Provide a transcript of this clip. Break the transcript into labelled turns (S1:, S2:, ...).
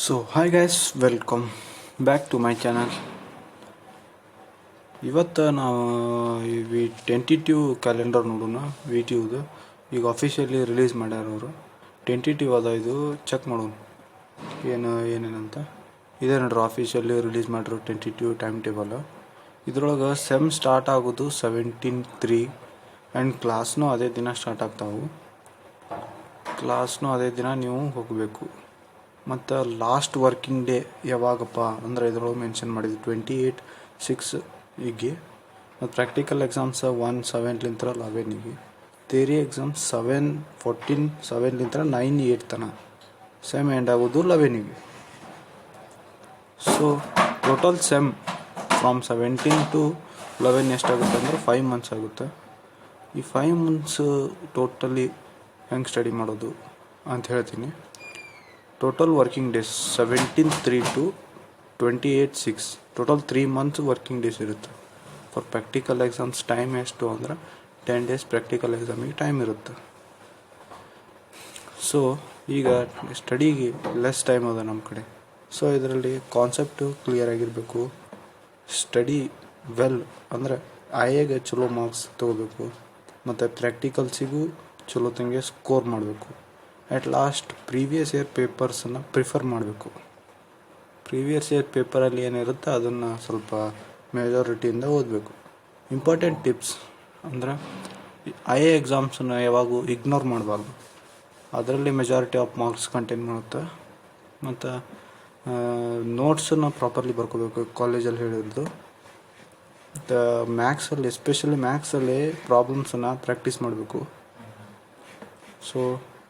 S1: So hi guys, welcome back to my channel. ಇವತ್ತು ನಾವು ಈ ಟೆಂಟಿಟಿವ್ ಕ್ಯಾಲೆಂಡರ್ ನೋಡೋಣ. ವಿ ಟಿವ್ದು ಈಗ ಅಫಿಷಿಯಲಿ ರಿಲೀಸ್ ಮಾಡ್ಯಾರ ಅವರು. ಟೆಂಟಿಟಿವ್ ಅದ, ಇದು ಚೆಕ್ ಮಾಡೋಣ ಏನೇನಂತ. ಇದೇ ನೋಡ್ರಿ ಅಫಿಷಿಯಲಿ ರಿಲೀಸ್ ಮಾಡಿರೋ ಟೆಂಟಿಟಿವ್ ಟೈಮ್ ಟೇಬಲ್. ಇದ್ರೊಳಗೆ ಸೆಮ್ ಸ್ಟಾರ್ಟ್ ಆಗೋದು 17/3 ಆ್ಯಂಡ್ ಕ್ಲಾಸ್ನೂ ಅದೇ ದಿನ ಸ್ಟಾರ್ಟ್ ಆಗ್ತಾವೆ. ಕ್ಲಾಸ್ನೂ ಅದೇ ದಿನ ನೀವು ಹೋಗಬೇಕು. ಮತ್ತು ಲಾಸ್ಟ್ ವರ್ಕಿಂಗ್ ಡೇ ಯಾವಾಗಪ್ಪ ಅಂದ್ರೆ ಇದ್ರೊಳಗೆ ಮೆನ್ಷನ್ ಮಾಡಿದ್ವಿ 28/6 ಮತ್ತು ಪ್ರಾಕ್ಟಿಕಲ್ ಎಕ್ಸಾಮ್ಸ್ 1/7 11 ಥಿಯರಿ ಎಕ್ಸಾಮ್ಸ್ 7/14 9/8 ತನಕ. ಸೆಮ್ ಎಂಡ್ ಆಗೋದು 11. So total sem from 17 to 11 ಎಷ್ಟಾಗುತ್ತೆ ಅಂದ್ರೆ 5 months ಆಗುತ್ತೆ. ಈ 5 months ಟೋಟಲಿ ಹೆಂಗೆ ಸ್ಟಡಿ ಮಾಡೋದು ಅಂತ ಹೇಳ್ತೀನಿ. Total working days 17/3 to 28/6 total 3 months working days ಇರುತ್ತೆ. ಫಾರ್ ಪ್ರಾಕ್ಟಿಕಲ್ ಎಕ್ಸಾಮ್ಸ್ ಟೈಮ್ ಎಷ್ಟು ಅಂದ್ರೆ 10 days ಪ್ರಾಕ್ಟಿಕಲ್ ಎಕ್ಸಾಮಿಗೆ ಟೈಮ್ ಇರುತ್ತೆ. ಸೊ ಈಗ ಸ್ಟಡಿಗೆ ಲೆಸ್ ಟೈಮ್ ಅದ ನಮ್ಮ ಕಡೆ. ಸೊ ಇದರಲ್ಲಿ ಕಾನ್ಸೆಪ್ಟು ಕ್ಲಿಯರ್ ಆಗಿರಬೇಕು. ಸ್ಟಡಿ ವೆಲ್ ಅಂದರೆ ಐಎಗೆ ಚಲೋ ಮಾರ್ಕ್ಸ್ ತೊಗೋಬೇಕು ಮತ್ತು ಪ್ರಾಕ್ಟಿಕಲ್ಸಿಗೂ ಚಲೋ ತಂಗೆ ಸ್ಕೋರ್ ಮಾಡಬೇಕು. ಅಟ್ ಲಾಸ್ಟ್ ಪ್ರೀವಿಯಸ್ ಇಯರ್ ಪೇಪರ್ಸನ್ನು ಪ್ರಿಫರ್ ಮಾಡಬೇಕು. ಪ್ರೀವಿಯಸ್ ಇಯರ್ ಪೇಪರಲ್ಲಿ ಏನಿರುತ್ತೆ ಅದನ್ನು ಸ್ವಲ್ಪ ಮೆಜಾರಿಟಿಯಿಂದ ಓದಬೇಕು. ಇಂಪಾರ್ಟೆಂಟ್ ಟಿಪ್ಸ್ ಅಂದರೆ ಐ ಎ ಎಕ್ಸಾಮ್ಸನ್ನು ಯಾವಾಗೂ ಇಗ್ನೋರ್ ಮಾಡಬಾರ್ದು. ಅದರಲ್ಲಿ ಮೆಜಾರಿಟಿ ಆಫ್ ಮಾರ್ಕ್ಸ್ ಕಂಟೈನ್ ಮಾಡುತ್ತೆ. ಮತ್ತು ನೋಟ್ಸನ್ನು ಪ್ರಾಪರ್ಲಿ ಬರ್ಕೋಬೇಕು, ಕಾಲೇಜಲ್ಲಿ ಹೇಳಿದ್ದು. ಮತ್ತು ಮ್ಯಾಥ್ಸಲ್ಲಿ ಎಸ್ಪೆಷಲಿ ಮ್ಯಾಥ್ಸಲ್ಲಿ ಪ್ರಾಬ್ಲಮ್ಸನ್ನು ಪ್ರಾಕ್ಟೀಸ್ ಮಾಡಬೇಕು. ಸೊ